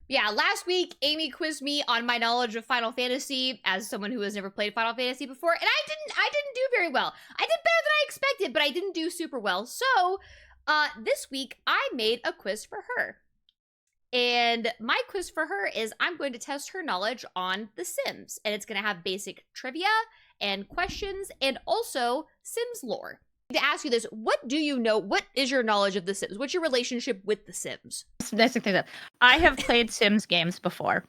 Yeah, last week, Amy quizzed me on my knowledge of Final Fantasy as someone who has never played Final Fantasy before, and I didn't do very well. I did better than I expected, but I didn't do super well. So, this week, I made a quiz for her. And my quiz for her is I'm going to test her knowledge on The Sims. And it's going to have basic trivia and questions and also Sims lore. To ask you this, what do you know? What is your knowledge of The Sims? What's your relationship with The Sims? That's the thing. I have played Sims games before,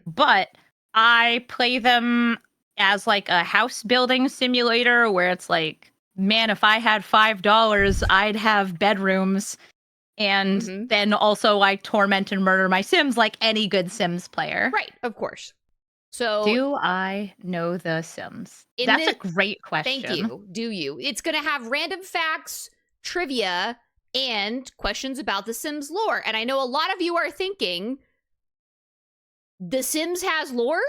but I play them as like a house building simulator where it's like, man, if I had $5, I'd have bedrooms. And then also I torment and murder my Sims like any good Sims player. Right, of course. So, do I know The Sims? That's a great question. Thank you. Do you? It's going to have random facts, trivia, and questions about The Sims lore. And I know a lot of you are thinking, The Sims has lore?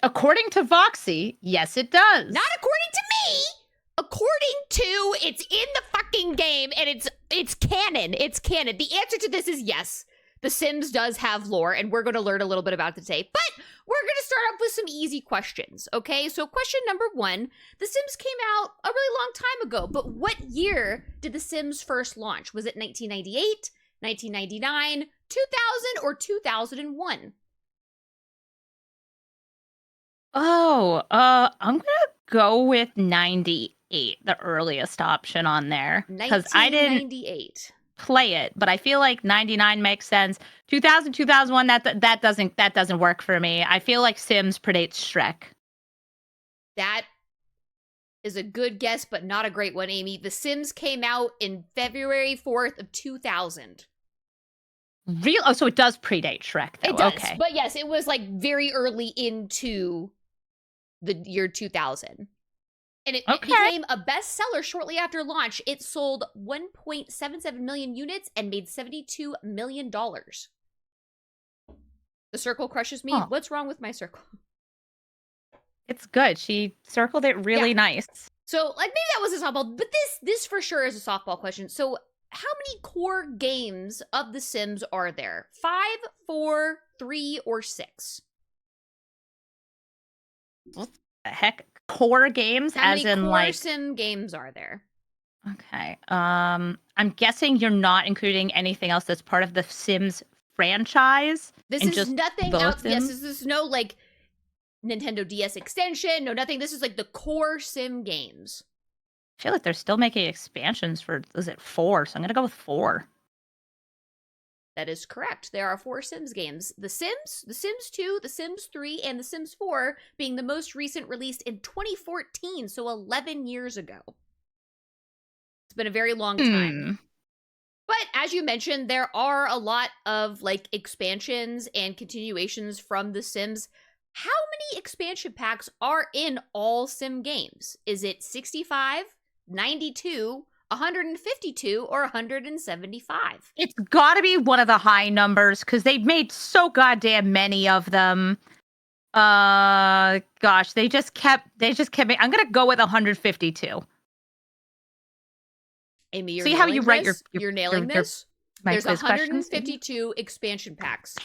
According to Voxy, yes, it does. Not according to me. According to, it's in the fucking game, and it's canon. It's canon. The answer to this is yes. The Sims does have lore, and we're going to learn a little bit about it today. But we're going to start off with some easy questions, okay? So question number 1, The Sims came out a really long time ago, but what year did The Sims first launch? Was it 1998, 1999, 2000, or 2001? Oh, I'm going to go with 98, the earliest option on there. Because I didn't play it, but I feel like 99 makes sense. 2000, 2001, that doesn't work for me. I feel like Sims predates Shrek. That is a good guess, but not a great one, Amy. The Sims came out in February 4th of 2000. Real? Oh, so it does predate Shrek, though. It does, okay. But yes, it was like very early into the year 2000. And it became a bestseller shortly after launch. It sold 1.77 million units and made $72 million. The circle crushes me. Huh. What's wrong with my circle? It's good. She circled it really nice. So, like, maybe that was a softball, but this for sure is a softball question. So, how many core games of The Sims are there? 5, 4, 3, or 6? What the heck? Core games? How as many in core like Sim games are there? Okay. I'm guessing you're not including anything else that's part of the Sims franchise. This is nothing else. Yes, this is no like Nintendo DS extension, no nothing. This is like the core Sim games. I feel like they're still making expansions for, is it 4? So I'm gonna go with 4. That is correct. There are 4 Sims games. The Sims 2, The Sims 3, and The Sims 4 being the most recent, released in 2014, so 11 years ago. It's been a very long time. But as you mentioned, there are a lot of like expansions and continuations from The Sims. How many expansion packs are in all Sim games? Is it 65, 92, 152, or 175? It's got to be one of the high numbers because they've made so goddamn many of them. Gosh, they just kept. I'm gonna go with 152. Amy, you're see how you write you're nailing this. There's 152 questions? expansion packs.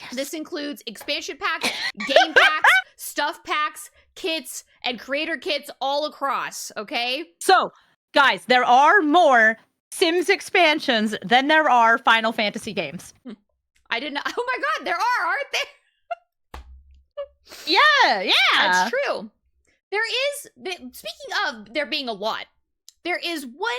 Yes. This includes expansion packs, game packs, stuff packs, kits, and creator kits all across. Okay. So, guys, there are more Sims expansions than there are Final Fantasy games. I didn't know. Oh my god, there are, aren't there? Yeah. That's true. Speaking of there being a lot, there is one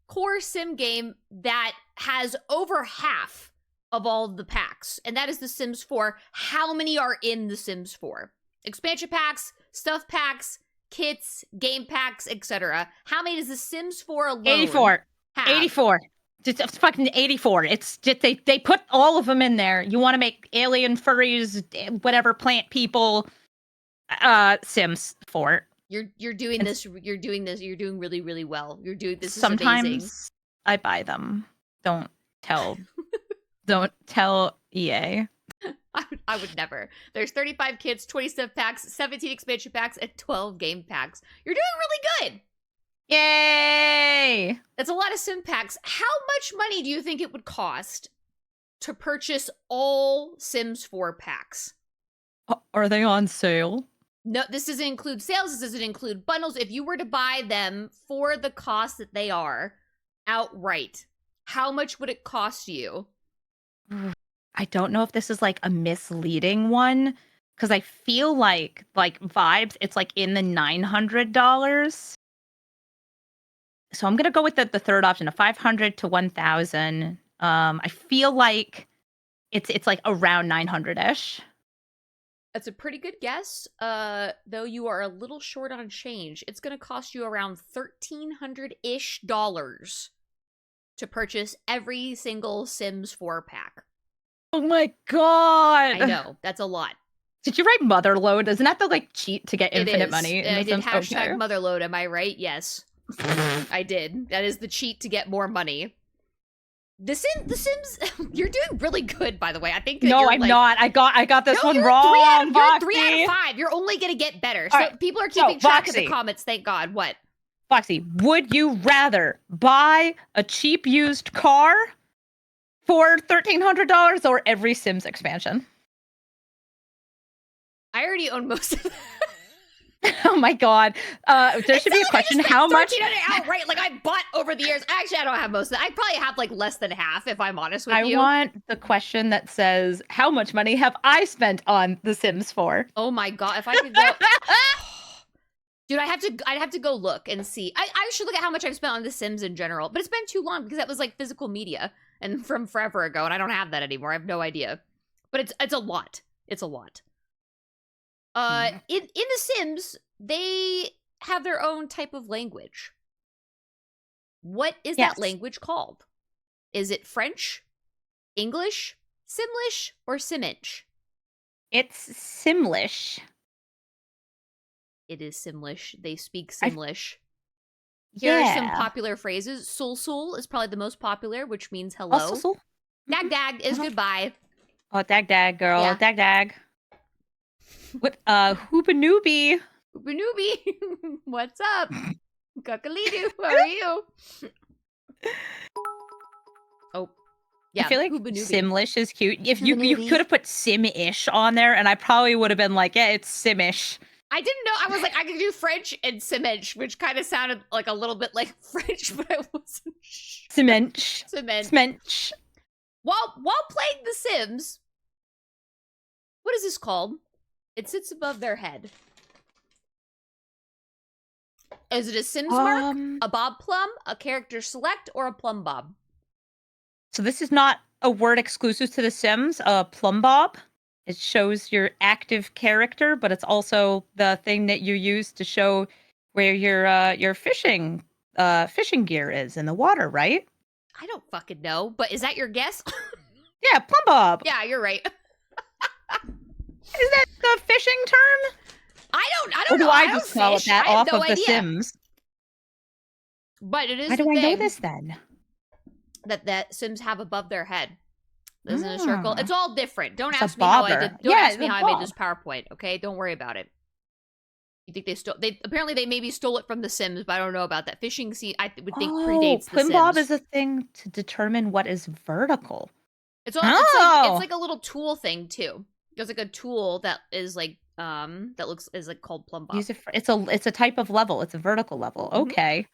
core Sim game that has over half of all of the packs, and that is The Sims 4. How many are in The Sims 4? Expansion packs, stuff packs, kits, game packs, etc. How many does The Sims 4 alone 84. have? 84. It's fucking 84. It's just they put all of them in there. You want to make alien furries, whatever, plant people, Sims 4. You're doing this. You're doing really, really well. You're doing this. Sometimes is amazing. I buy them. Don't tell EA. I would never. There's 35 kits, 20 stuff packs, 17 expansion packs, and 12 game packs. You're doing really good. Yay! That's a lot of sim packs. How much money do you think it would cost to purchase all Sims 4 packs. Are they on sale? No, this doesn't include sales. This doesn't include bundles. If you were to buy them for the cost that they are outright, how much would it cost you? I don't know if this is like a misleading one because I feel like vibes, it's like in the $900. So I'm gonna go with the third option, of 500 to 1,000. I feel like it's like around 900-ish. That's a pretty good guess. Though you are a little short on change. It's going to cost you around $1,300-ish to purchase every single Sims 4 pack. Oh my god! I know, that's a lot. Did you write motherload? Isn't that the like cheat to get infinite money? I did hashtag okay. motherload. Am I right? Yes, I did. That is the cheat to get more money. The Sims, you're doing really good, by the way. I think. No, I'm not. I got this one wrong. You're 3 out of 5. You're only gonna get better. So right. People are keeping track of the comments. Thank God. What? Foxy, would you rather buy a cheap used car for $1,300 or every Sims expansion? I already own most of them. Oh my god. There should be a question. How much? Outright, like I bought over the years. Actually, I don't have most of it. I probably have like less than half, if I'm honest with you. I want the question that says, how much money have I spent on The Sims 4? Oh my god, if I could go. Dude, I'd have to go look and see. I should look at how much I've spent on The Sims in general, but it's been too long because that was like physical media and from forever ago, and I don't have that anymore. I have no idea. But it's a lot. It's a lot. In The Sims, they have their own type of language. What is that language called? Is it French, English, Simlish, or Siminch? It's Simlish. It is Simlish. They speak Simlish. Here are some popular phrases. Sul sul is probably the most popular, which means hello. Oh, sul. Dag dag is goodbye. Oh, dag dag, girl. Yeah. Dag dag. What? Hoopanooby. Hoopanooby. What's up? Cuckaleedoo. How are you? Oh. Yeah, I feel like Simlish is cute. If you could have put Sim-ish on there, and I probably would have been like, yeah, it's Sim-ish. I didn't know. I was like, I could do French and Simench, which kind of sounded like a little bit like French, but I wasn't sure. Simench. While playing The Sims, what is this called? It sits above their head. Is it a Sims mark, a Bob Plum, a character select, or a Plum Bob? So this is not a word exclusive to The Sims, Plum Bob. It shows your active character, but it's also the thing that you use to show where your fishing gear is in the water, right? I don't fucking know, but is that your guess? Yeah, Plum Bob. Yeah, you're right. Is that the fishing term? I don't know. I just call it that off of The Sims? But it is. How do I know this then? That Sims have above their head. This is a circle. It's all different. Don't ask me how I did. Don't ask me how I made this PowerPoint. Okay, don't worry about it. You think they stole? Apparently they maybe stole it from The Sims, but I don't know about that. Fishing scene, I would think predates The Sims. Plum Bob is a thing to determine what is vertical. It's like a little tool thing too. There's like a tool that is like that is like called Plum Bob. It's a type of level. It's a vertical level. Okay.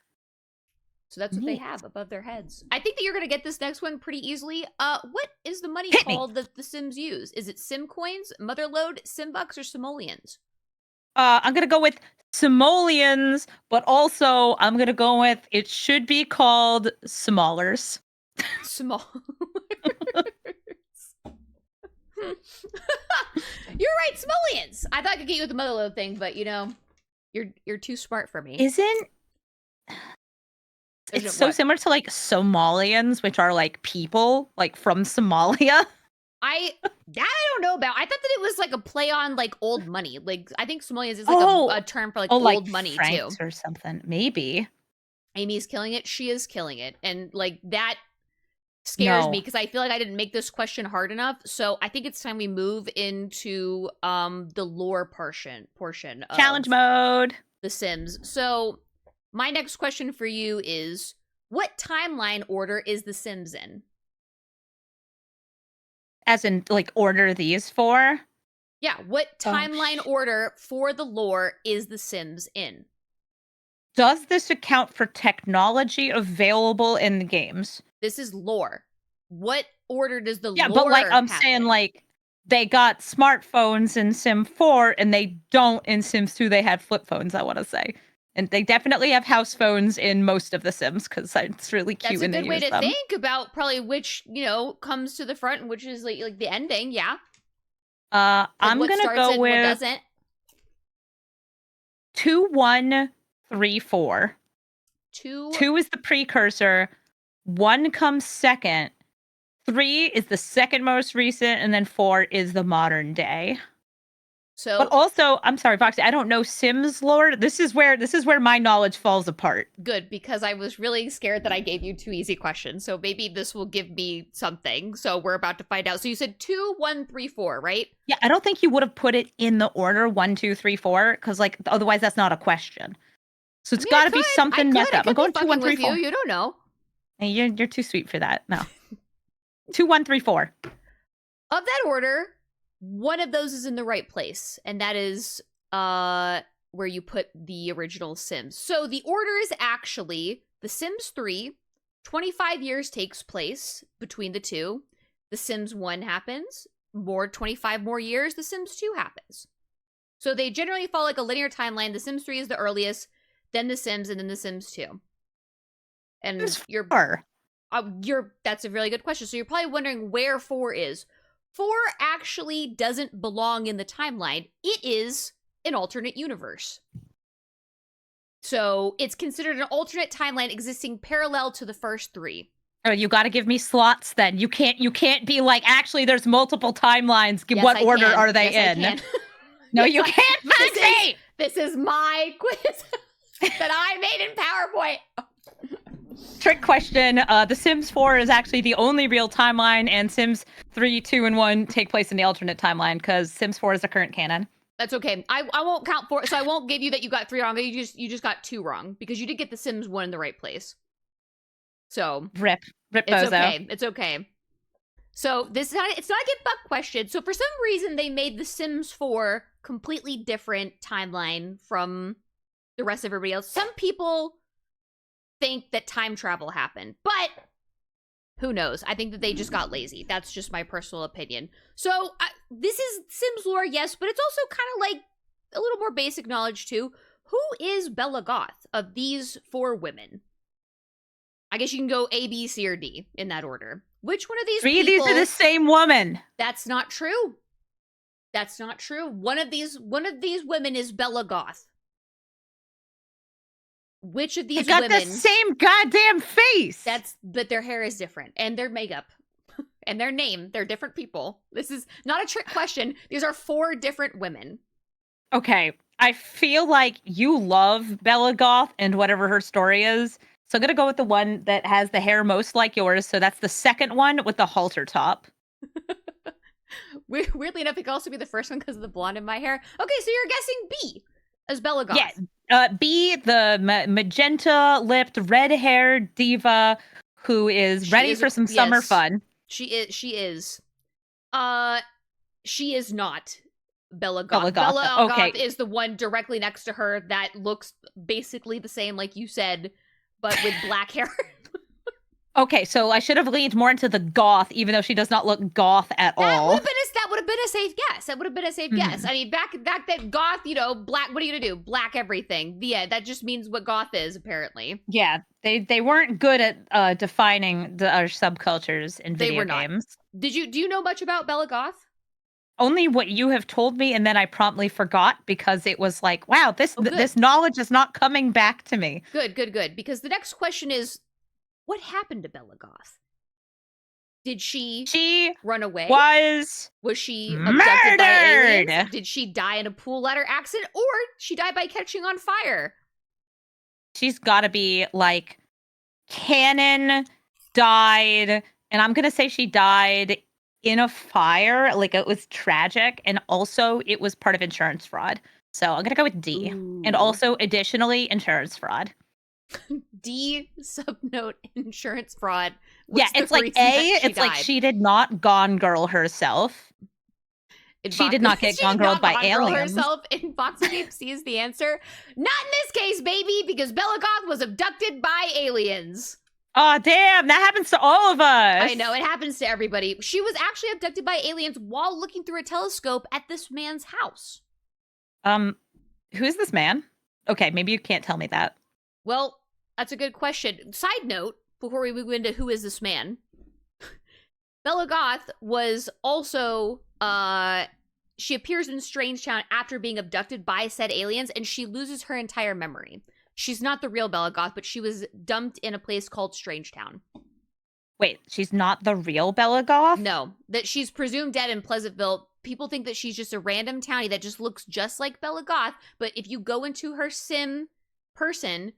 So that's what they have above their heads. I think that you're going to get this next one pretty easily. What is the money called that the Sims use? Is it Sim Coins, Motherload, Simbucks, or Simoleons? I'm going to go with Simoleons, but also I'm going to go with it should be called Smallers. Small. You're right, Simoleons. I thought I could get you with the Motherload thing, but you know, you're too smart for me. It's so similar to like Somalians, which are like people like from Somalia. I don't know about. I thought that it was like a play on like old money. Like I think Somalians is like a term for like old like money francs too, or something. Maybe. Amy's killing it. She is killing it, and like that scares me because I feel like I didn't make this question hard enough. So I think it's time we move into the lore portion of challenge mode. The Sims. So my next question for you is, what timeline order is The Sims in? As in, like, order these four? Yeah, what Oh, timeline order for the lore is The Sims in? Does this account for technology available in the games? This is lore. What order does the Yeah, but, like, lore I'm happen? saying, like, they got smartphones in Sim 4, and they don't in Sims 2. They had flip phones, I wanna say. And they definitely have house phones in most of the Sims, because it's really cute That's a when they good way use to them. think about probably which, comes to the front and which is like the ending, yeah. Like I'm what gonna starts go it and what with doesn't. 2, 1, 3, 4. Two 2 is the precursor, 1 comes second, 3 is the second most recent, and then 4 is the modern day. But so also, I'm sorry, Foxy, I don't know Sims lore. This is where my knowledge falls apart. good, because I was really scared that I gave you two easy questions. So maybe this will give me something. So we're about to find out. So you said 2, 1, 3, 4, right? Yeah, I don't think you would have put it in the order 1, 2, 3, 4, because like otherwise that's not a question. So I it's mean, I got to be could. I something could. messed I up. I'm could be going 2, 1, fucking 3, with you. 4. You don't know. Hey, you're too sweet for that. No. 2, 1, 3, 4. Of that order, one of those is in the right place, and that is where you put the original Sims. So the order is actually The Sims 3, 25 years takes place between the two. The Sims 1 happens, 25 more years, The Sims 2 happens. So they generally follow like a linear timeline. The Sims 3 is the earliest, then The Sims, and then The Sims 2. And Sims 4. that's a really good question. So you're probably wondering where 4 is. 4 actually doesn't belong in the timeline. It is an alternate universe. So it's considered an alternate timeline existing parallel to the first 3. Oh, you got to give me slots then. You can't be like, actually there's multiple timelines. Yes, What I order can. are they Yes, in? I can. No, Yes, you can't, Foxy! This is my quiz that I made in PowerPoint. Trick question. The Sims 4 is actually the only real timeline, and Sims 3, 2, and 1 take place in the alternate timeline because Sims 4 is the current canon. That's okay. I won't count 4, so I won't give you that you got 3 wrong. You just got 2 wrong because you did get the Sims 1 in the right place. So Rip it's bozo. okay. It's okay. So it's not a get buck question. So for some reason they made the Sims 4 completely different timeline from the rest of everybody else. Some people think that time travel happened, but who knows? I think that they just got lazy. That's just my personal opinion. So this is Sims lore, yes, but it's also kind of like a little more basic knowledge too. Who is Bella Goth of these 4 women? I guess you can go A, B, C, or D in that order. Which one of these 3 people? of these are the same woman. That's not true. That's not true. One of these women is Bella Goth. Which of these got women? the same goddamn face. But their hair is different, and their makeup, and their name. They're different people. This is not a trick question. These are 4 different women. Okay, I feel like you love Bella Goth and whatever her story is. So I'm gonna go with the one that has the hair most like yours. So that's the second one with the halter top. Weirdly enough, it could also be the first one because of the blonde in my hair. Okay, so you're guessing B as Bella Goth. Yeah, B, the magenta-lipped, red-haired diva who is ready for some summer fun. She is. She is not Bella Goth. Bella Goth is the one directly next to her that looks basically the same, like you said, but with black hair. Okay, so I should have leaned more into the goth, even though she does not look goth at all. That would have been a safe guess. That would have been a safe guess. I mean, back that goth, black. What are you gonna do? Black everything. Yeah, that just means what goth is, apparently. Yeah, they weren't good at defining our subcultures in video games. Do you know much about Bella Goth? Only what you have told me, and then I promptly forgot because it was like, wow, this knowledge is not coming back to me. Good. Because the next question is, what happened to Bella Goth? Did she run away? Was she murdered? Abducted by aliens? Did she die in a pool ladder accident, or she died by catching on fire? She's got to be like canon died, and I'm gonna say she died in a fire. Like it was tragic, and also it was part of insurance fraud. So I'm gonna go with D. Ooh. And also additionally insurance fraud. D, subnote insurance fraud. Yeah, was the it's like reason that A, she it's like died. she did not Gone Girl herself. She did not get She Gone did Girled not by Gone Girl aliens. herself. And Boxing C is the answer. Not in this case, baby, because Bella Goth was abducted by aliens. Oh, damn, that happens to all of us. I know, it happens to everybody. She was actually abducted by aliens while looking through a telescope at this man's house. Who is this man? Okay, maybe you can't tell me that. Well, that's a good question. Side note, before we move into who is this man, Bella Goth was also, she appears in Strangetown after being abducted by said aliens, and she loses her entire memory. She's not the real Bella Goth, but she was dumped in a place called Strangetown. Wait, she's not the real Bella Goth? No, that she's presumed dead in Pleasantville. People think that she's just a random townie that just looks just like Bella Goth, but if you go into her sim person,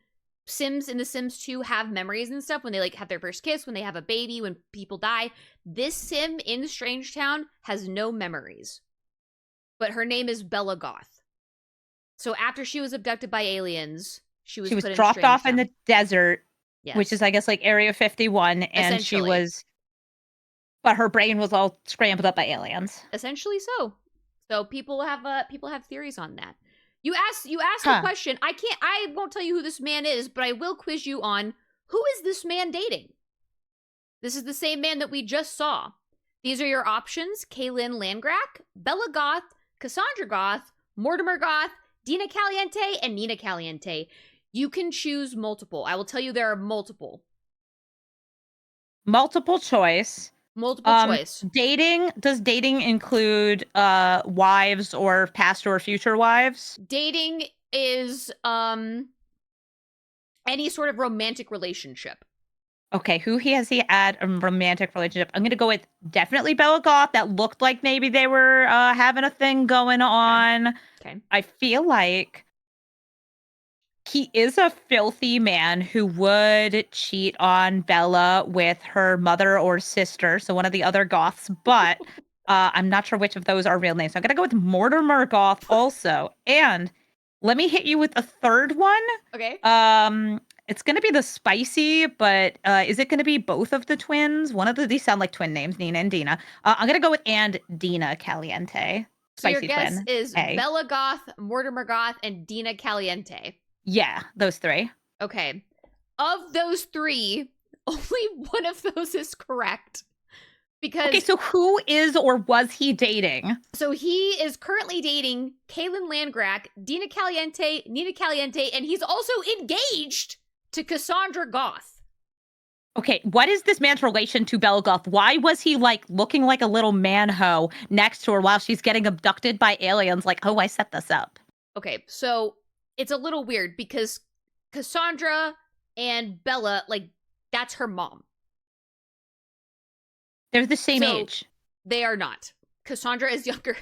Sims in The Sims 2 have memories and stuff when they like have their first kiss, when they have a baby, when people die. This sim in Strangetown has no memories. But her name is Bella Goth. So after she was abducted by aliens, she was dropped off in the desert, yes. which is, I guess, like Area 51, and she was, but her brain was all scrambled up by aliens. Essentially so. So people have theories on that. You asked a question. I won't tell you who this man is, but I will quiz you on who is this man dating? This is the same man that we just saw. These are your options: Kaylin Landgrack, Bella Goth, Cassandra Goth, Mortimer Goth, Dina Caliente, and Nina Caliente. You can choose multiple. I will tell you there are multiple. Multiple choice. Multiple choice. Does dating include wives or past or future wives? Dating is any sort of romantic relationship. Okay, who has he had a romantic relationship? I'm gonna go with definitely Bella Goth. That looked like maybe they were having a thing going on. Okay. I feel like he is a filthy man who would cheat on Bella with her mother or sister, so one of the other Goths, but I'm not sure which of those are real names. So I'm gonna go with Mortimer Goth also. And let me hit you with a third one. Okay. It's gonna be the spicy, but is it gonna be both of the twins? These sound like twin names, Nina and Dina. I'm gonna go with and Dina Caliente. So your guess twin. is Bella Goth, Mortimer Goth, and Dina Caliente. Yeah, those three. Okay. Of those three, only one of those is correct. Because okay, so who is or was he dating? So he is currently dating Kaylin Landgrack, Dina Caliente, Nina Caliente, and he's also engaged to Cassandra Goth. Okay, what is this man's relation to Bella Goth? Why was he like looking like a little man-ho next to her while she's getting abducted by aliens? Like, oh, I set this up. Okay, so it's a little weird because Cassandra and Bella, like, that's her mom. They're the same age. They are not. Cassandra is younger.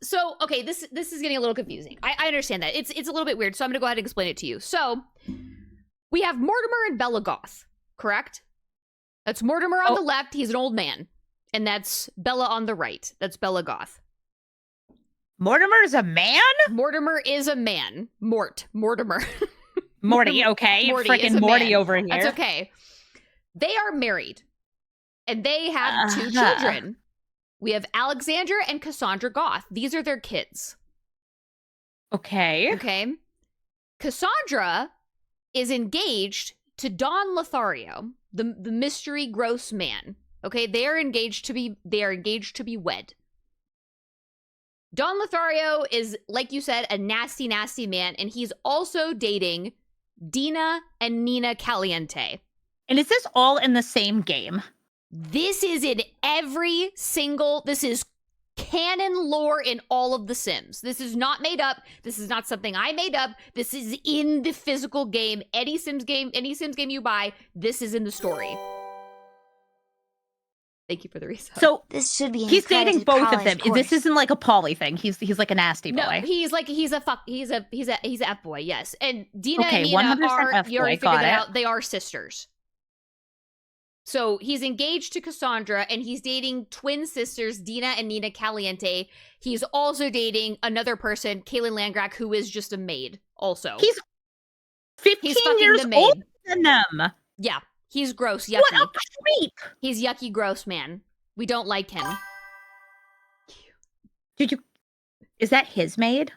So, okay, this is getting a little confusing. I understand that. It's a little bit weird, so I'm going to go ahead and explain it to you. So, we have Mortimer and Bella Goth, correct? That's Mortimer on the left. He's an old man. And that's Bella on the right. That's Bella Goth. Mortimer is a man? Mortimer is a man. Mortimer. Morty, okay. Freaking Morty over here. That's okay. They are married. And they have two children. We have Alexandra and Cassandra Goth. These are their kids. Okay. Okay. Cassandra is engaged to Don Lothario, the mystery gross man. Okay, they are engaged to be wed. Don Lothario is, like you said, a nasty, nasty man, and he's also dating Dina and Nina Caliente. And is this all in the same game? This is in every single, this is canon lore in all of the Sims. This is not made up. This is not something I made up. This is in the physical game. Any Sims game you buy, this is in the story. Thank you for the resub. So this should be. He's dating both of them. Course. This isn't like a poly thing. He's like a nasty boy. No, he's a F boy. Yes, and Dina okay, and Nina 100% are. F-boy, You already figured that out. They are sisters. So he's engaged to Cassandra, and he's dating twin sisters Dina and Nina Caliente. He's also dating another person, Kaylin Landgrack, who is just a maid Also, He's 15 fucking years the older maid. than them. Yeah, he's gross, yucky. What a creep. He's yucky, gross, man. We don't like him. Is that his maid?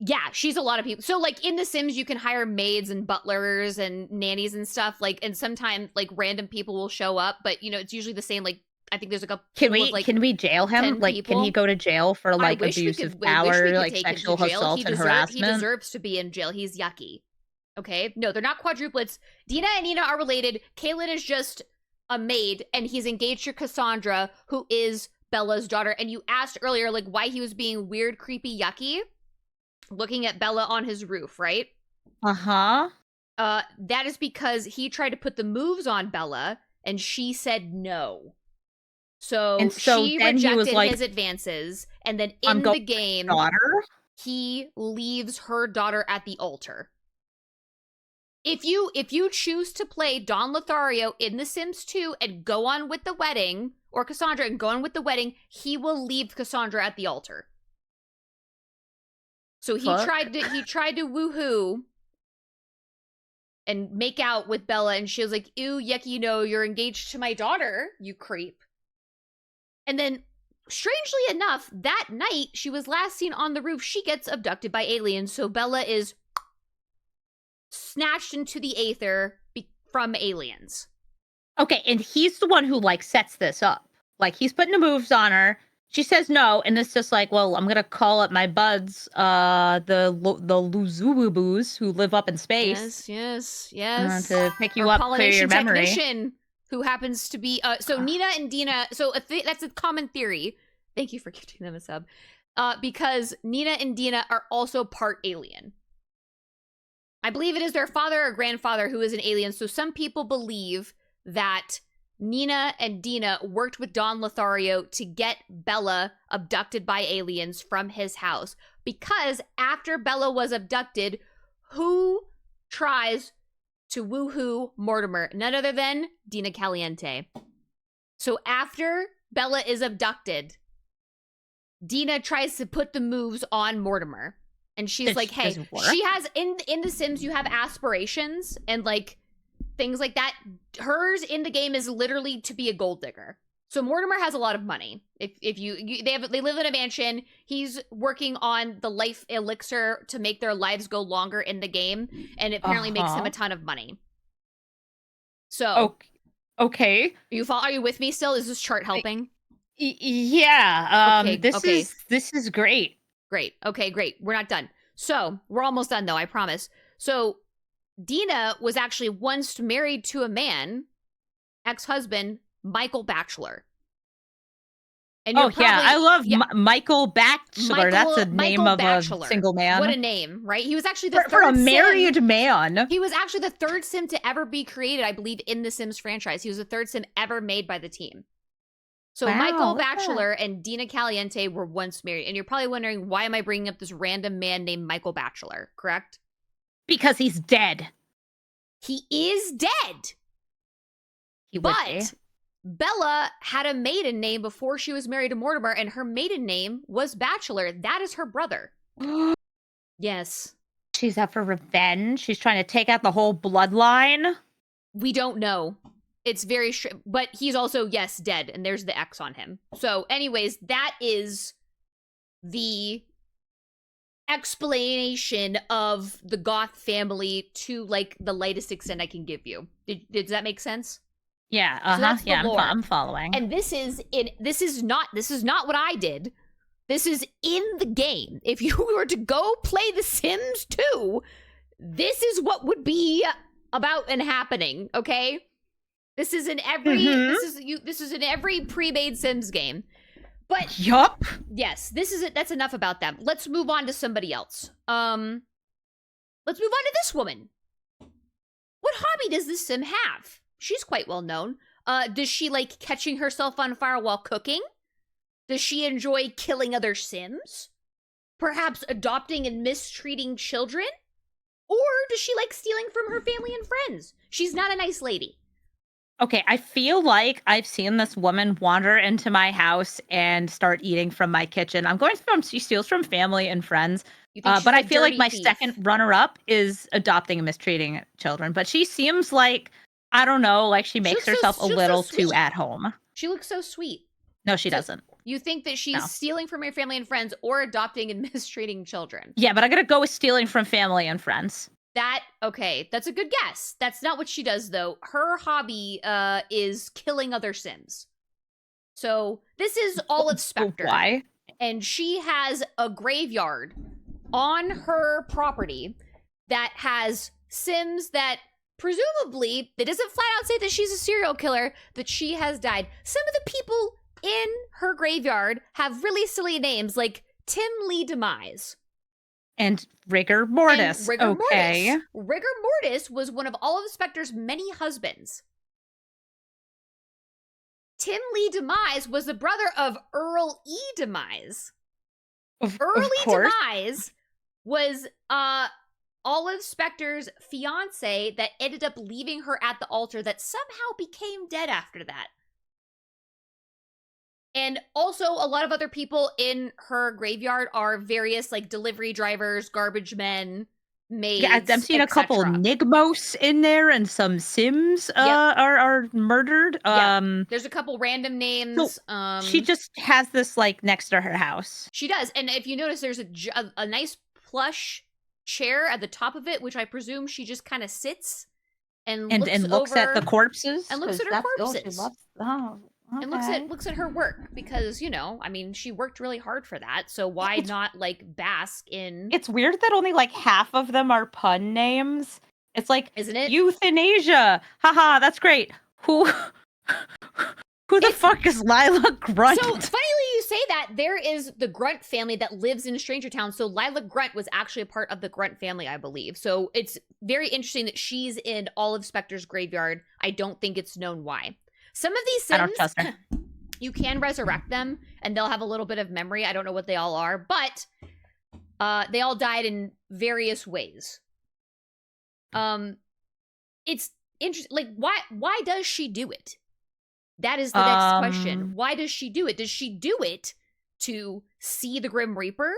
Yeah, she's a lot of people. So, like, in The Sims, you can hire maids and butlers and nannies and stuff. Like, and sometimes, like, random people will show up, but, you know, it's usually the same, like, I think there's, like, a pool of, like, Can we jail him? 10 Like, can he people. go to jail for, like, abusive power, like, Take him to sexual jail. assault and harassment? He deserves to be in jail. He's yucky. Okay? No, they're not quadruplets. Dina and Nina are related. Kaylin is just a maid, and he's engaged to Cassandra, who is Bella's daughter. And you asked earlier, like, why he was being weird, creepy, yucky. Looking at Bella on his roof, right? Uh-huh. That is because he tried to put the moves on Bella, and she said no. So she rejected his advances, and then in the game, he leaves her daughter at the altar. If you choose to play Don Lothario in The Sims 2 and go on with the wedding, or Cassandra and go on with the wedding, he will leave Cassandra at the altar. So he tried to woohoo and make out with Bella, and she was like, ew, yucky, no, you're engaged to my daughter, you creep. And then, strangely enough, that night, she was last seen on the roof, she gets abducted by aliens, so Bella is snatched into the aether from aliens. Okay, and he's the one who, like, sets this up. Like, he's putting the moves on her. She says no, and it's just like, well, I'm gonna call up my buds, the Luzububus who live up in space. Yes. To pick you up, clear your memory. Technician who happens to be so Nina and Dina. So that's a common theory. Thank you for giving them a sub. Because Nina and Dina are also part alien. I believe it is their father or grandfather who is an alien. So some people believe that Nina and Dina worked with Don Lothario to get Bella abducted by aliens from his house. Because after Bella was abducted, who tries to woohoo Mortimer? None other than Dina Caliente. So after Bella is abducted, Dina tries to put the moves on Mortimer. And she's like, hey, she has, in The Sims, you have aspirations and, like, things like that. Hers in the game is literally to be a gold digger. So Mortimer has a lot of money. They live in a mansion. He's working on the life elixir to make their lives go longer in the game, and it apparently makes him a ton of money. So, okay, are you with me still? Is this chart helping? Yeah. This is great. Great. Okay, great. We're not done. So we're almost done, though. I promise. So Dina was actually once married to a man, ex-husband, Michael Batchelor. And I love Michael Batchelor. That's a name of a single man. What a name, right? He was actually the for a married man. He was actually the third sim to ever be created, I believe, in the Sims franchise. He was the third sim ever made by the team. So Michael Batchelor and Dina Caliente were once married. And you're probably wondering, why am I bringing up this random man named Michael Batchelor, correct? Because he's dead. He is dead. But Bella had a maiden name before she was married to Mortimer, and her maiden name was Batchelor. That is her brother. Yes. She's out for revenge. She's trying to take out the whole bloodline. We don't know. It's very but he's also, yes, dead, and there's the X on him. So anyways, that is the explanation of the Goth family to, like, the lightest extent I can give you. Does that make sense? Yeah, So I'm following. And this is not what I did. This is in the game. If you were to go play The Sims 2, this is what would be about and happening, okay? This is in every this is in every pre-made Sims game. But yup. Yes, this is it. That's enough about them. Let's move on to somebody else. Let's move on to this woman. What hobby does this sim have? She's quite well known. Does she like catching herself on fire while cooking? Does she enjoy killing other Sims? Perhaps adopting and mistreating children? Or does she like stealing from her family and friends? She's not a nice lady. Okay, I feel like I've seen this woman wander into my house and start eating from my kitchen. I'm going from, she steals from family and friends. You think she's But a I feel like dirty my thief. second runner-up is adopting and mistreating children. But she seems like, I don't know, like she makes herself a she looks so little too sweet. at home. She looks so sweet. No, she So doesn't. you think that she's No. stealing from her family and friends or adopting and mistreating children? Yeah, but I'm gonna go with stealing from family and friends. Okay, that's a good guess. That's not what she does, though. Her hobby is killing other Sims. So this is Olive Spectre. Why? And she has a graveyard on her property that has Sims that presumably, it doesn't flat out say that she's a serial killer, that she has died. Some of the people in her graveyard have really silly names like Tim Lee Demise. And Rigor Mortis. And Rigor okay. Mortis. Rigor Mortis was one of Olive Spectre's many husbands. Tim Lee Demise was the brother of Earl E. Demise. Early Demise was Olive Spectre's fiance that ended up leaving her at the altar that somehow became dead after that. And also a lot of other people in her graveyard are various like delivery drivers, garbage men, maids. Yeah, I'm seeing a couple Nigmos in there and some Sims are murdered. There's a couple random names. So she just has this like next to her house. She does. And if you notice, there's a nice plush chair at the top of it, which I presume she just kind of sits and looks at the corpses. And looks at her corpses. Okay. And looks at her work because, you know, I mean, she worked really hard for that. So why not like bask in? It's weird that only like half of them are pun names. It's like, isn't it? Euthanasia. Haha, that's great. Who the fuck is Lila Grunt? So funnily you say that, there is the Grunt family that lives in Stranger Town. So Lila Grunt was actually a part of the Grunt family, I believe. So it's very interesting that she's in Olive Spectre's graveyard. I don't think it's known why. Some of these Sims, I don't trust her. You can resurrect them, and they'll have a little bit of memory. I don't know what they all are, but they all died in various ways. It's interesting. Like, why does she do it? That is the next question. Why does she do it? Does she do it to see the Grim Reaper?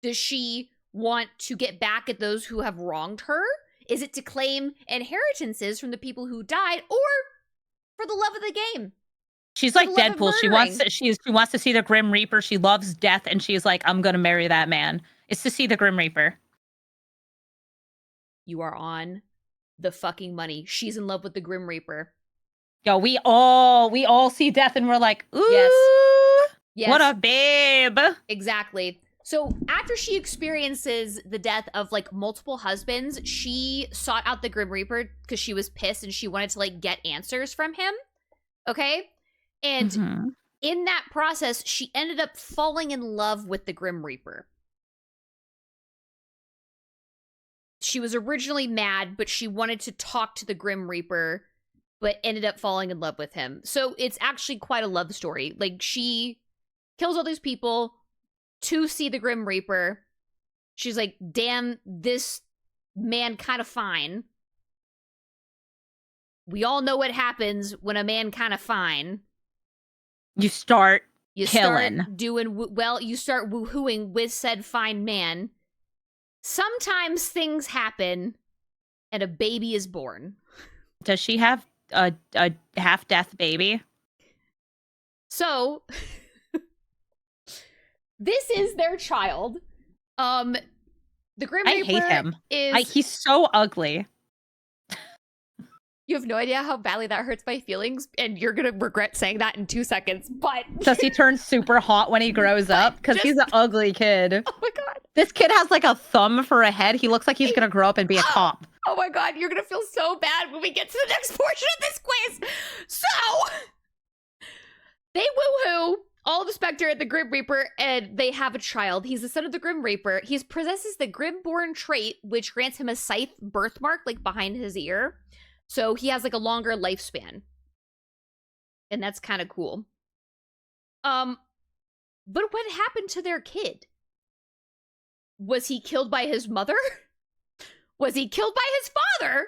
Does she want to get back at those who have wronged her? Is it to claim inheritances from the people who died, or for the love of the game? She's like Deadpool. She wants to see the Grim Reaper. She loves death, and she's like, I'm gonna marry that man. It's to see the Grim Reaper. You are on the fucking money. She's in love with the Grim Reaper. Yo, we all see death, and we're like, ooh, yes. What a babe. Exactly. So after she experiences the death of like multiple husbands, she sought out the Grim Reaper because she was pissed and she wanted to like get answers from him. Okay? And in that process, she ended up falling in love with the Grim Reaper. She was originally mad, but she wanted to talk to the Grim Reaper, but ended up falling in love with him. So it's actually quite a love story. Like, she kills all these people to see the Grim Reaper. She's like, damn, this man kind of fine. We all know what happens when a man kind of fine. You start killing. You start woohooing with said fine man. Sometimes things happen, and a baby is born. Does she have a half-death baby? So, this is their child. The Grim Reaper. I hate him. He's so ugly. You have no idea how badly that hurts my feelings, and you're gonna regret saying that in 2 seconds, but... Does he turn super hot when he grows up? Because he's an ugly kid. Oh my god. This kid has like a thumb for a head. He looks like he's gonna grow up and be a cop. Oh my god, you're gonna feel so bad when we get to the next portion of this quiz! So... They woohoo Olive Spectre and the Grim Reaper, and they have a child. He's the son of the Grim Reaper. He possesses the Grimborn trait, which grants him a scythe birthmark, like behind his ear. So he has like a longer lifespan. And that's kind of cool. But what happened to their kid? Was he killed by his mother? Was he killed by his father?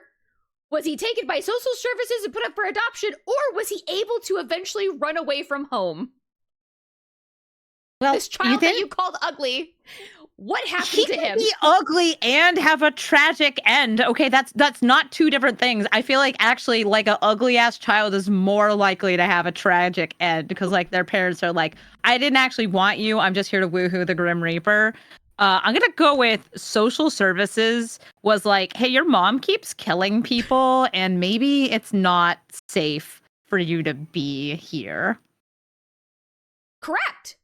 Was he taken by social services and put up for adoption? Or was he able to eventually run away from home? Well, this child that you called ugly What happened He to can him? be ugly and have a tragic end. Okay, that's not two different things. I feel like actually like an ugly ass child is more likely to have a tragic end because like their parents are like, I didn't actually want you. I'm just here to woohoo the Grim Reaper. I'm gonna go with social services was like, hey, your mom keeps killing people and maybe it's not safe for you to be here. Correct.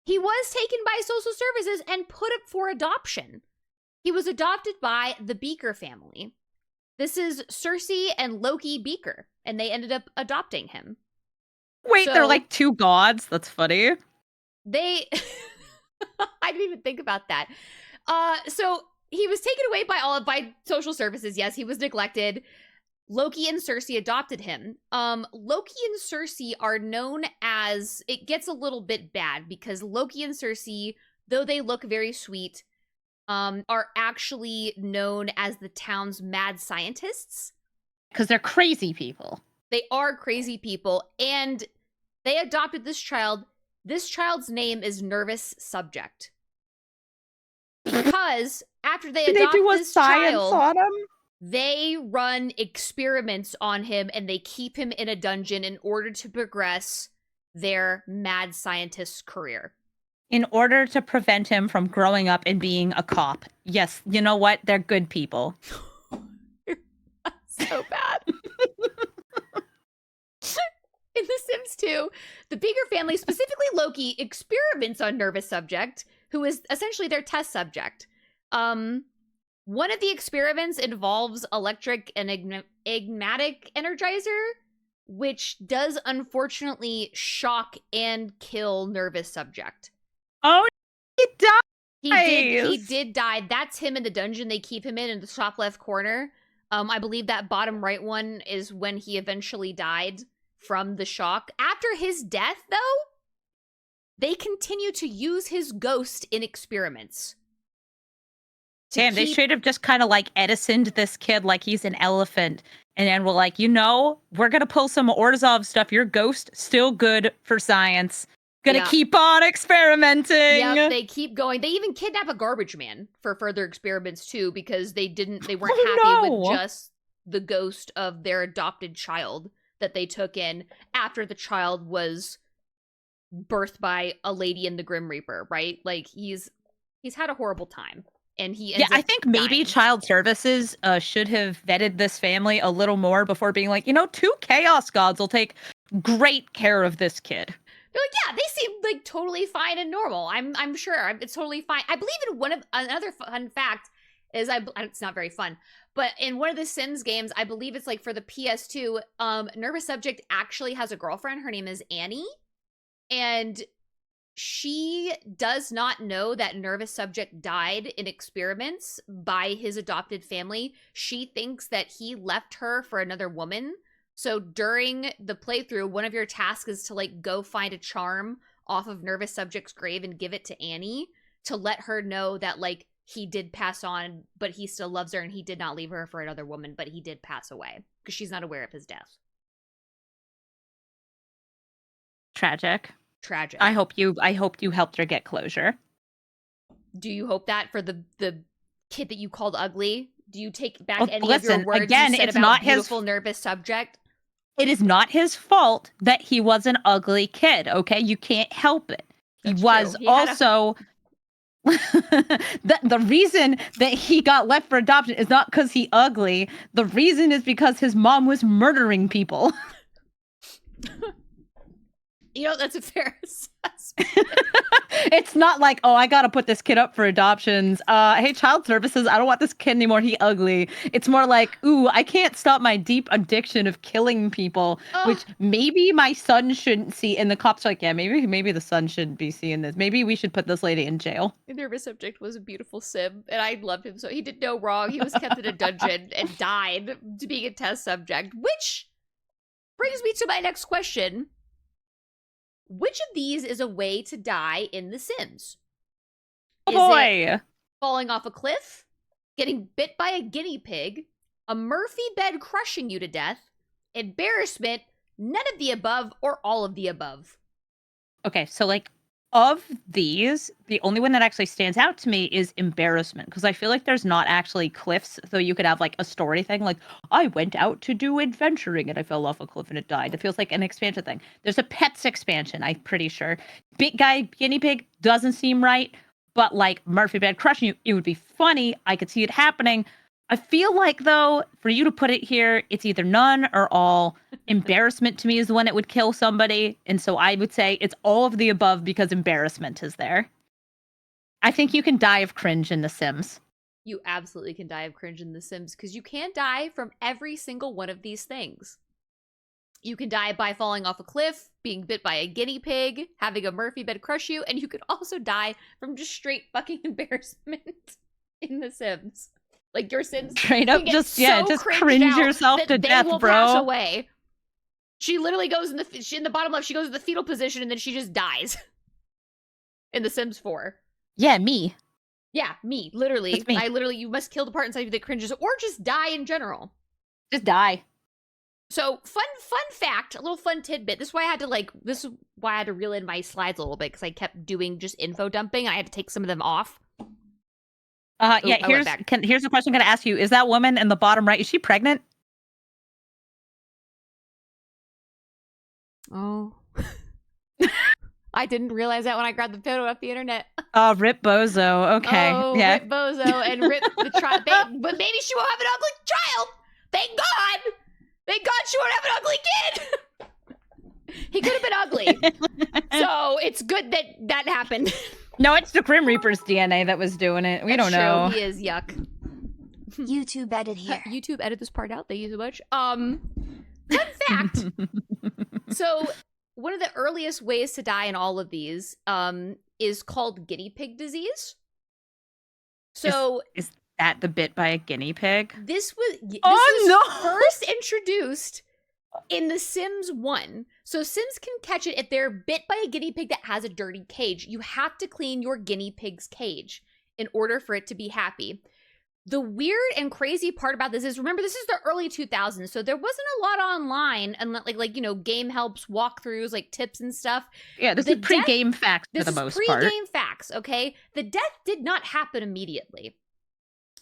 He was taken by social services and put up for adoption. He was adopted by the Beaker family. This is Cersei and Loki Beaker, and they ended up adopting him. Wait, So- they're like two gods? That's funny. They I didn't even think about that. So he was taken away by social services. Yes, he was neglected. Loki and Cersei adopted him. Loki and Cersei are known as, it gets a little bit bad because Loki and Cersei, though they look very sweet, are actually known as the town's mad scientists. Because they're crazy people. They are crazy people, and they adopted this child. This child's name is Nervous Subject. Because after they adopt this child, on him? they run experiments on him and they keep him in a dungeon in order to progress their mad scientist's career. In order to prevent him from growing up and being a cop. Yes, you know what? They're good people. So bad. In The Sims 2, the Beaker family, specifically Loki, experiments on Nervous Subject, who is essentially their test subject. One of the experiments involves electric and enigmatic energizer, which does unfortunately shock and kill Nervous Subject. Oh, he died. He did die. That's him in the dungeon they keep him in the top left corner. I believe that bottom right one is when he eventually died from the shock. After his death, though, they continue to use his ghost in experiments. Damn, they should have just kind of like Edisoned this kid like he's an elephant. And then we're like, we're going to pull some Orzhov stuff. Your ghost, still good for science. Gonna keep on experimenting. Yep, they keep going. They even kidnap a garbage man for further experiments too, because they weren't happy with just the ghost of their adopted child that they took in after the child was birthed by a lady in the Grim Reaper, right? Like he's had a horrible time. And he ends up I think maybe dying. Child Services should have vetted this family a little more before being like, two Chaos Gods will take great care of this kid. They're like, yeah, they seem like totally fine and normal. I'm sure it's totally fine. I believe in another fun fact is it's not very fun, but in one of the Sims games, I believe it's like for the PS2, Nervous Subject actually has a girlfriend. Her name is Annie, and she does not know that Nervous Subject died in experiments by his adopted family. She thinks that he left her for another woman. So during the playthrough, one of your tasks is to like go find a charm off of Nervous Subject's grave and give it to Annie to let her know that like he did pass on, but he still loves her and he did not leave her for another woman, but he did pass away because she's not aware of his death. Tragic. I hope you helped her get closure. Do you hope that for the kid that you called ugly? Do you take back any of listen, your words again, you said it's about not beautiful Nervous Subject? It is not his fault that he was an ugly kid, okay? You can't help it. He was also the reason that he got left for adoption is not because he ugly. The reason is because his mom was murdering people. That's a fair assessment. It's not like, oh, I gotta put this kid up for adoptions. Hey, Child Services, I don't want this kid anymore. He ugly. It's more like, ooh, I can't stop my deep addiction of killing people, which maybe my son shouldn't see. And the cops are like, yeah, maybe the son shouldn't be seeing this. Maybe we should put this lady in jail. Nervous Subject was a beautiful sim, and I loved him so. He did no wrong. He was kept in a dungeon and died to being a test subject, which brings me to my next question. Which of these is a way to die in The Sims? Oh boy! It falling off a cliff, getting bit by a guinea pig, a Murphy bed crushing you to death, embarrassment, none of the above, or all of the above? Okay, so like Of these, the only one that actually stands out to me is embarrassment, because I feel like there's not actually cliffs, so you could have like a story thing, like I went out to do adventuring and I fell off a cliff and it died. It feels like an expansion thing. There's a pets expansion, I'm pretty sure. Big guy guinea pig doesn't seem right, but like Murphy Bed crushing you, it would be funny. I could see it happening. I feel like though, for you to put it here, it's either none or all. Embarrassment to me is the one that would kill somebody. And so I would say it's all of the above because embarrassment is there. I think you can die of cringe in The Sims. You absolutely can die of cringe in The Sims because you can die from every single one of these things. You can die by falling off a cliff, being bit by a guinea pig, having a Murphy bed crush you, and you could also die from just straight fucking embarrassment in The Sims. Like your Sims straight up just cringe yourself to death, will bro. Pass away. She literally goes in the bottom left. She goes in the fetal position and then she just dies. In The Sims 4. Yeah, me. Yeah, me. Literally, me. You must kill the part inside you that cringes, or just die in general. Just die. So fun fact, a little fun tidbit. This is why I had to reel in my slides a little bit because I kept doing just info dumping and I had to take some of them off. Yeah, here's a question I'm going to ask you. Is that woman in the bottom right, is she pregnant? Oh. I didn't realize that when I grabbed the photo off the internet. Oh, rip bozo. Okay. Oh, yeah. Rip bozo and rip the child. But maybe she won't have an ugly child. Thank God. Thank God she won't have an ugly kid. He could have been ugly. So it's good that happened. No, it's the Grim Reaper's DNA that was doing it. We don't know. He is yuck. YouTube edit here. YouTube edit this part out. Thank you so much. Fun fact. So one of the earliest ways to die in all of these is called guinea pig disease. So is that the bit by a guinea pig? This was first introduced in The Sims 1. So Sims can catch it if they're bit by a guinea pig that has a dirty cage. You have to clean your guinea pig's cage in order for it to be happy. The weird and crazy part about this is, remember, this is the early 2000s, so there wasn't a lot online, and game helps, walkthroughs, like tips and stuff. Yeah, this is pre-game facts for the most part. Pre-game facts, okay? The death did not happen immediately.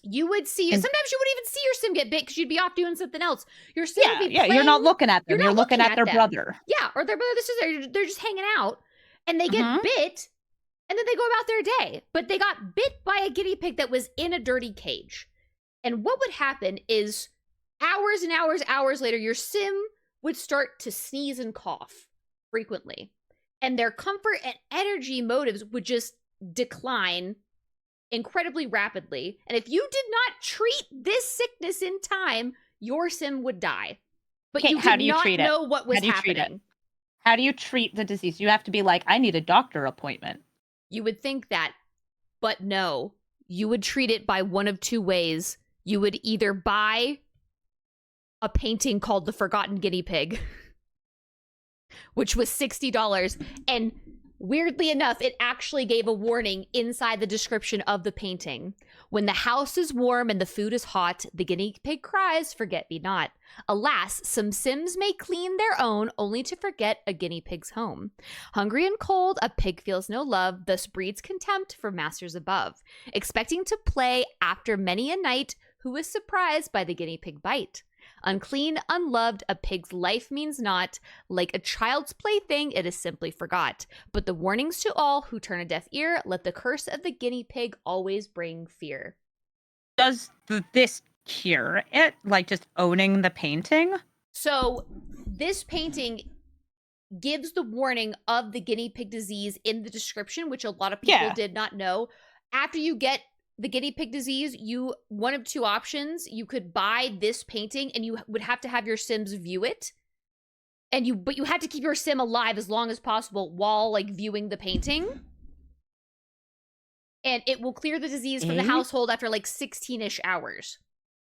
You would see, sometimes you wouldn't even see your sim get bit because you'd be off doing something else. Your sim would be playing, you're not looking at them. You're looking at their brother. Yeah, or their brother, they're just hanging out, and they get bit, and then they go about their day. But they got bit by a guinea pig that was in a dirty cage. And what would happen is hours and hours later, your sim would start to sneeze and cough frequently. And their comfort and energy motives would just decline incredibly rapidly. And if you did not treat this sickness in time, your sim would die. But you did not know what was happening. How do you treat the disease? You have to be like, I need a doctor appointment. You would think that, but no. You would treat it by one of two ways. You would either buy a painting called The Forgotten Guinea Pig, which was $60, and weirdly enough, it actually gave a warning inside the description of the painting. When the house is warm and the food is hot, the guinea pig cries, forget me not. Alas, some Sims may clean their own only to forget a guinea pig's home. Hungry and cold, a pig feels no love, thus breeds contempt for masters above. Expecting to play after many a night, who is surprised by the guinea pig bite? Unclean, unloved, a pig's life means naught. Like a child's plaything, it is simply forgot. But the warnings to all who turn a deaf ear, let the curse of the guinea pig always bring fear. Does this cure it? Like just owning the painting? So this painting gives the warning of the guinea pig disease in the description, which a lot of people did not know. After you get the guinea pig disease, one of two options. You could buy this painting and you would have to have your Sims view it. But you had to keep your Sim alive as long as possible while viewing the painting. And it will clear the disease from the household after 16-ish hours.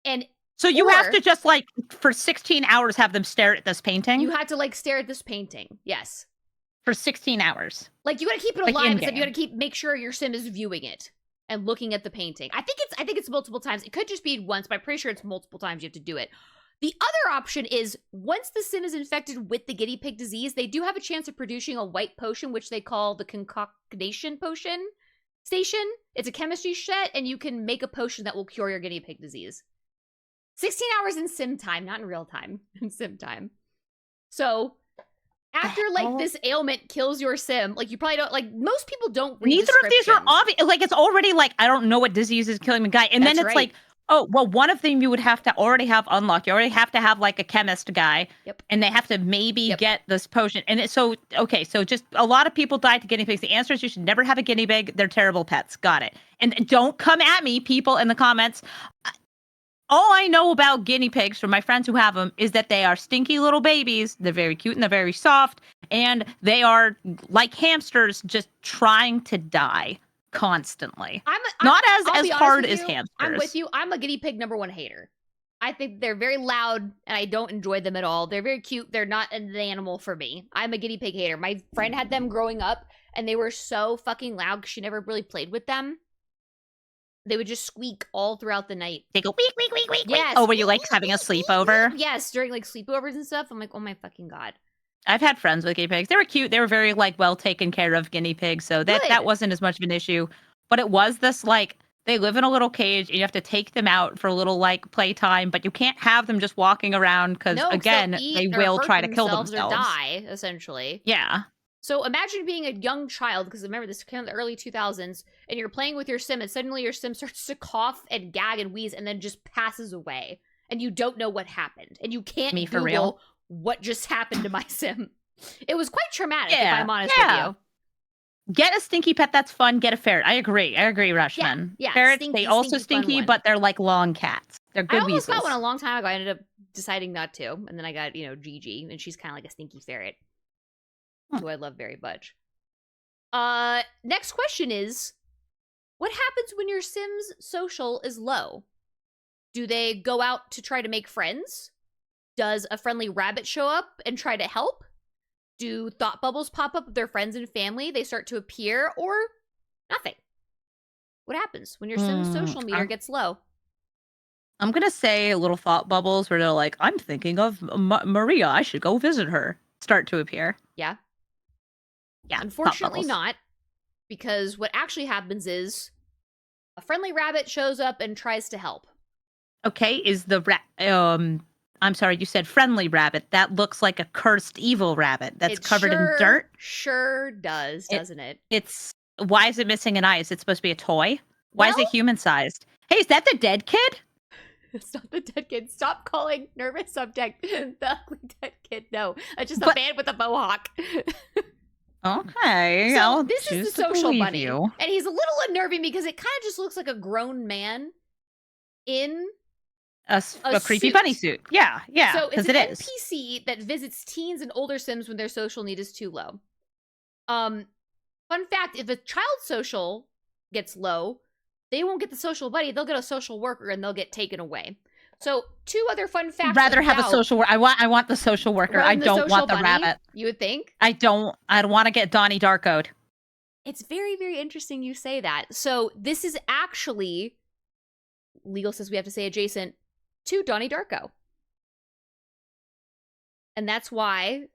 And so you have to just for 16 hours have them stare at this painting? You had to stare at this painting. Yes. For 16 hours. You got to keep it alive. It's you got to make sure your Sim is viewing it and looking at the painting. I think it's multiple times. It could just be once, but I'm pretty sure it's multiple times you have to do it. The other option is once the sim is infected with the guinea pig disease, they do have a chance of producing a white potion, which they call the concoction potion station. It's a chemistry set, and you can make a potion that will cure your guinea pig disease. 16 hours in sim time, not in real time, in sim time. So after like this ailment kills your sim, like you probably don't, like most people don't read Neither of these are descriptions. obvious. Like it's already like, I don't know what disease is killing the guy. And then That's it's right. like, oh, well, one of them you would have to already have unlocked. You already have to have like a chemist guy. Yep. And they have to maybe Yep. get this potion. And it's so, okay, so just a lot of people died to guinea pigs. The answer is you should never have a guinea pig. They're terrible pets. Got it. And don't come at me, people in the comments. All I know about guinea pigs from my friends who have them is that they are stinky little babies. They're very cute and they're very soft. And they are like hamsters just trying to die constantly. Not as hard as hamsters. I'm with you. I'm a guinea pig #1 hater. I think they're very loud and I don't enjoy them at all. They're very cute. They're not an animal for me. I'm a guinea pig hater. My friend had them growing up and they were so fucking loud because she never really played with them. They would just squeak all throughout the night. They go week, week, week, week. Yes. Oh, were you like having a sleepover? Yes, during like sleepovers and stuff. I'm like, oh my fucking God. I've had friends with guinea pigs. They were cute. They were very like well taken care of guinea pigs. So that wasn't as much of an issue. But it was this like, they live in a little cage and you have to take them out for a little like playtime, but you can't have them just walking around because again, they will try to kill themselves. Or die, essentially. Yeah. So imagine being a young child, because remember, this came in the early 2000s, and you're playing with your sim, and suddenly your sim starts to cough and gag and wheeze, and then just passes away. And you don't know what happened. And you can't Google what just happened to my sim. It was quite traumatic, if I'm honest with you. Get a stinky pet, that's fun. Get a ferret. I agree, Rushman. Yeah, Ferrets, they also stinky, but they're like long cats. They're good weasels. I almost got one a long time ago. I ended up deciding not to. And then I got, Gigi, and she's kind of like a stinky ferret. Who I love very much. Next question is, what happens when your sim's social is low? Do they go out to try to make friends? Does a friendly rabbit show up and try to help? Do thought bubbles pop up with their friends and family? They start to appear, or nothing? What happens when your sim's social meter gets low? I'm going to say little thought bubbles where they're like, I'm thinking of Maria. I should go visit her. Start to appear. Yeah. Yeah. Unfortunately not, because what actually happens is a friendly rabbit shows up and tries to help. Okay, is the I'm sorry, you said friendly rabbit. That looks like a cursed evil rabbit that's covered in dirt. Sure does, doesn't it? Why is it missing an eye? Is it supposed to be a toy? Why is it human-sized? Hey, is that the dead kid? It's not the dead kid. Stop calling Nervous Subject the ugly dead kid. No, it's just a man with a mohawk. Okay. So this is the social bunny. And he's a little unnerving because it kind of just looks like a grown man in a creepy bunny suit. Yeah. So it's an NPC that visits teens and older sims when their social need is too low. Fun fact, if a child's social gets low, they won't get the social buddy, they'll get a social worker and they'll get taken away. So, 2 other fun facts. Rather have a social worker. I want the social worker. I don't want the rabbit. You would think? I don't want to get Donnie Darko'd. It's very, very interesting you say that. So, this is actually, legal says we have to say adjacent to Donnie Darko. And that's why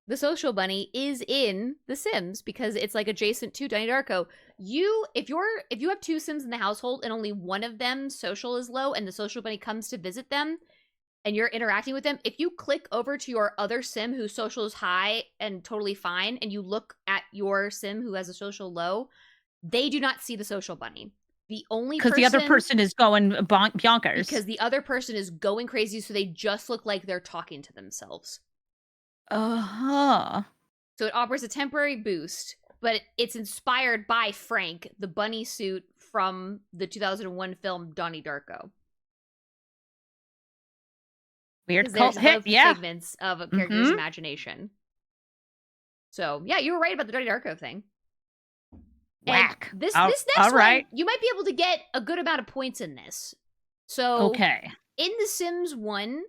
the social bunny is in The Sims, because it's like adjacent to Donnie Darko. If you have 2 Sims in the household and only one of them social is low and the social bunny comes to visit them and you're interacting with them, if you click over to your other Sim whose social is high and totally fine and you look at your Sim who has a social low, they do not see the social bunny. The only person, because the other person is going bonkers. Because the other person is going crazy, so they just look like they're talking to themselves. Uh-huh. So it offers a temporary boost, but it's inspired by Frank, the bunny suit from the 2001 film Donnie Darko. Weird cult hit, figments of a character's imagination. So, yeah, you were right about the Donnie Darko thing. Whack. And this next one, you might be able to get a good amount of points in this. So, in The Sims 1,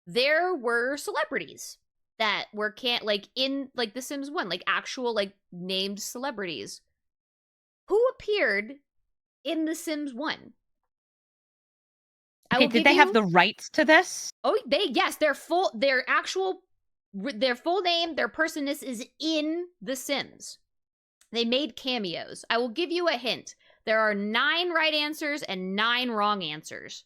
there were celebrities that were in The Sims 1, like actual named celebrities. Who appeared in The Sims 1? I Okay, will did give they have you- the rights to this? Oh, yes, their full name, their personness is in The Sims. They made cameos. I will give you a hint. There are 9 right answers and 9 wrong answers.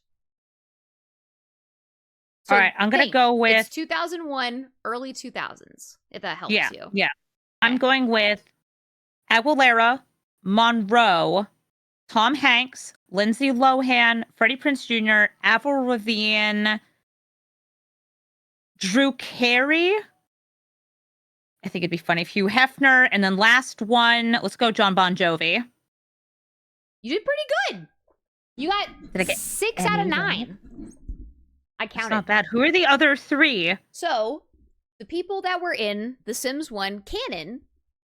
So All right, I'm going to think, go with... It's 2001, early 2000s, if that helps you. Yeah. Okay. I'm going with Aguilera, Monroe, Tom Hanks, Lindsay Lohan, Freddie Prinze Jr., Avril Lavigne, Drew Carey. I think it'd be funny if Hugh Hefner. And then last one, let's go John Bon Jovi. You did pretty good. You got Did I get 6 any out of right? 9. I That's counted. not bad. Who are the other 3? So, the people that were in The Sims 1 canon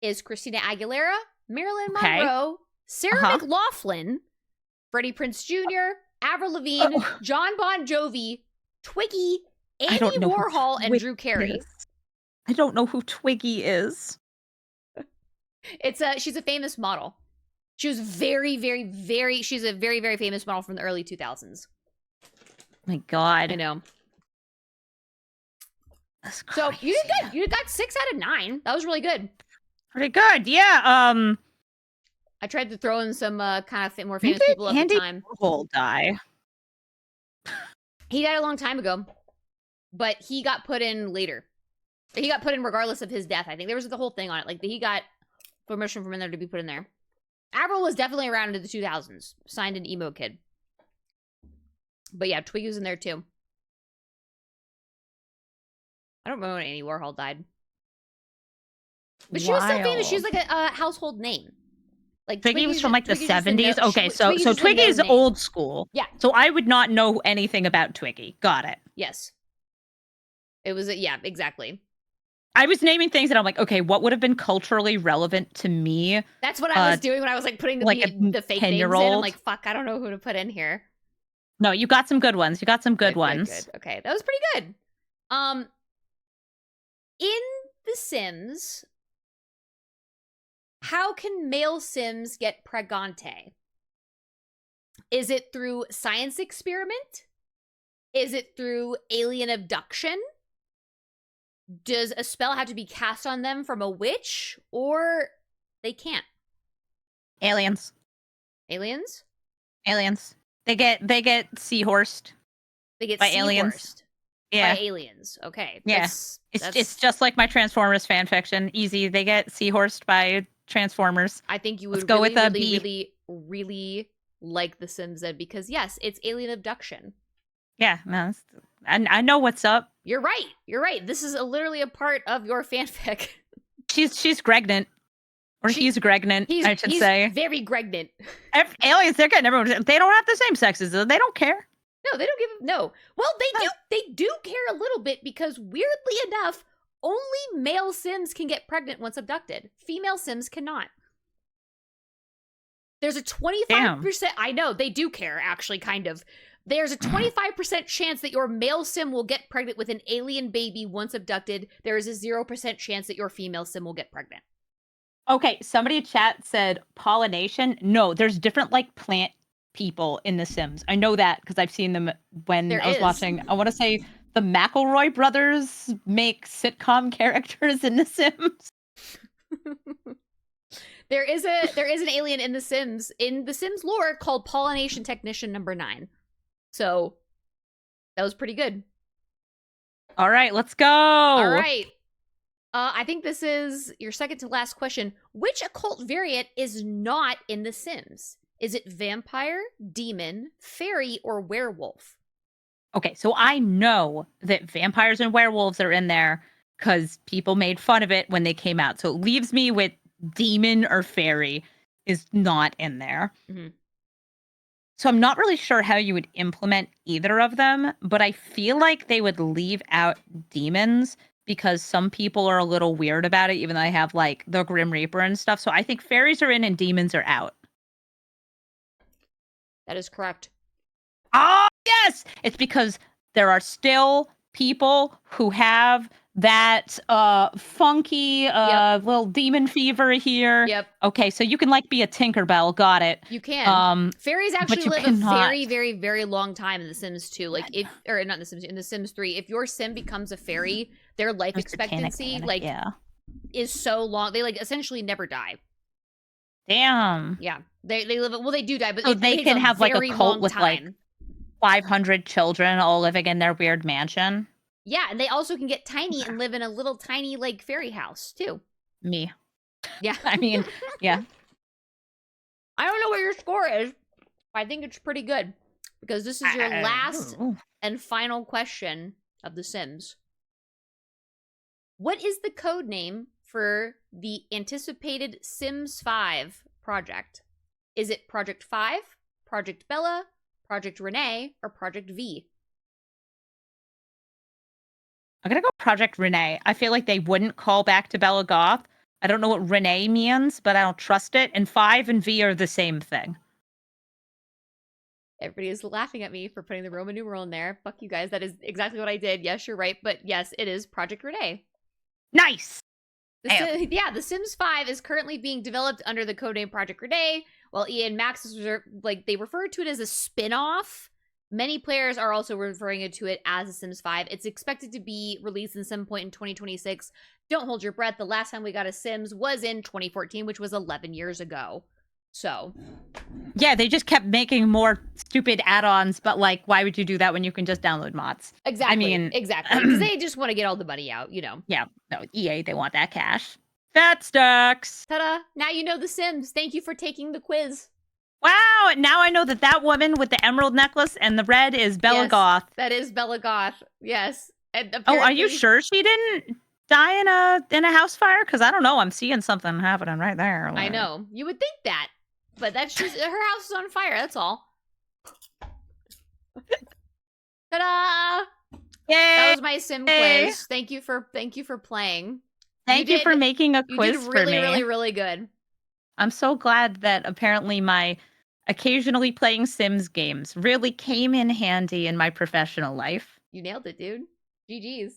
is Christina Aguilera, Marilyn Okay. Monroe, Sarah McLachlan, Freddie Prinze Jr., Avril Lavigne, John Bon Jovi, Twiggy, Andy Warhol, and Drew Carey. I don't know who Twiggy is. She's a famous model. She was very, very, very. She's a very, very famous model from the early 2000s. My God. I know. That's So crazy. you did good. You got 6 out of 9. That was really good. Pretty good. Yeah. I tried to throw in some kind of more famous When did people at Andy the time. Warhol die? He died a long time ago, but he got put in later. He got put in regardless of his death. I think there was the whole thing on it. Like he got permission from in there to be put in there. Avril was definitely around into the 2000s. Signed an emo kid. But yeah, Twiggy was in there too. I don't remember when Andy Warhol died. But she was still famous. She was like a household name. Like Twiggy was from like the Twiggy's just a 70s. no- Okay, Twiggy's so just a Twiggy is no name. old school. Yeah. So I would not know anything about Twiggy. Got it. Yes. It was yeah, exactly. I was naming things and I'm like, okay, what would have been culturally relevant to me? That's what I was doing when I was like putting the, like the fake names in. I'm like, fuck, I don't know who to put in here. No, you got some good ones. You got some good ones. Good. Okay, that was pretty good. In The Sims, how can male Sims get pregante? Is it through science experiment? Is it through alien abduction? Does a spell have to be cast on them from a witch? Or they can't? Aliens. Aliens? Aliens. They get seahorsed. They get by aliens. seahorsed Yeah. by aliens. Okay. Yeah. It's just like my Transformers fan fiction. Easy. They get seahorsed by Transformers. I think you would Let's go really, with a really, B. really, really like The Sims then, because yes, it's alien abduction. Yeah, no, I know what's up. You're right. You're right. This is literally a part of your fanfic. She's gregnant. Or he's gregnant, I should say. Very gregnant. Aliens, they're getting everyone. They don't have the same sexes. They don't care. No, they don't give no. Well, they do care a little bit because weirdly enough, only male Sims can get pregnant once abducted. Female Sims cannot. There's a 25%. I know, they do care, actually, kind of. There's a 25% chance that your male Sim will get pregnant with an alien baby once abducted. There is a 0% chance that your female Sim will get pregnant. Okay, somebody in chat said pollination. No, there's different like plant people in The Sims. I know that because I've seen them when I was watching. I want to say the McElroy brothers make sitcom characters in The Sims. There is an alien in The Sims lore called Pollination Technician Number 9. So that was pretty good. All right, let's go. All right. I think this is your second to last question. Which occult variant is not in The Sims? Is it vampire, demon, fairy, or werewolf? Okay, so I know that vampires and werewolves are in there because people made fun of it when they came out. So it leaves me with demon or fairy is not in there. Mm-hmm. So I'm not really sure how you would implement either of them, but I feel like they would leave out demons because some people are a little weird about it, even though they have like the Grim Reaper and stuff. So I think fairies are in and demons are out. That is correct. Oh, yes! It's because there are still people who have that funky little demon fever here. Yep. Okay, so you can like be a Tinkerbell, got it. You can. Fairies actually you live cannot. a very, very, very long time in The Sims 2. Like or not in The Sims, in The Sims 3. If your sim becomes a fairy, their life expectancy is so long. They like essentially never die. Damn. Yeah, they live. Well, they do die, but so they can have like a cult with like 500 children all living in their weird mansion. Yeah, and they also can get tiny and live in a little tiny like fairy house too. Me. Yeah. I mean, yeah. I don't know what your score is, but I think it's pretty good because this is your last and final question of The Sims. What is the code name for the anticipated Sims 5 project? Is it Project 5, Project Bella, Project Renee, or Project V? I'm gonna go Project Renee. I feel like they wouldn't call back to Bella Goth. I don't know what Renee means, but I don't trust it. And 5 and V are the same thing. Everybody is laughing at me for putting the Roman numeral in there. Fuck you guys. That is exactly what I did. Yes, you're right. But yes, it is Project Renee. Nice! The Sims 5 is currently being developed under the codename Project Renee, while EA and Max they refer to it as a spin-off. Many players are also referring to it as The Sims 5. It's expected to be released in some point in 2026. Don't hold your breath. The last time we got a Sims was in 2014, which was 11 years ago. So. Yeah, they just kept making more stupid add-ons, but like, why would you do that when you can just download mods? Exactly. I mean, exactly. Because they just want to get all the money out, you know. Yeah, no, EA, they want that cash. That sucks. Ta-da! Now you know The Sims. Thank you for taking the quiz. Wow, now I know that woman with the emerald necklace and the red is Bella Goth. That is Bella Goth. Yes. And are you sure she didn't die in a house fire? Because I don't know. I'm seeing something happening right there. I know. You would think that. But that's just her house is on fire, that's all. Ta-da! Yay! That was my sim quiz. Thank you for playing. Thank you for making a quiz for me. You did really, really, really good. I'm so glad that apparently my occasionally playing Sims games really came in handy in my professional life. You nailed it, dude. GG's.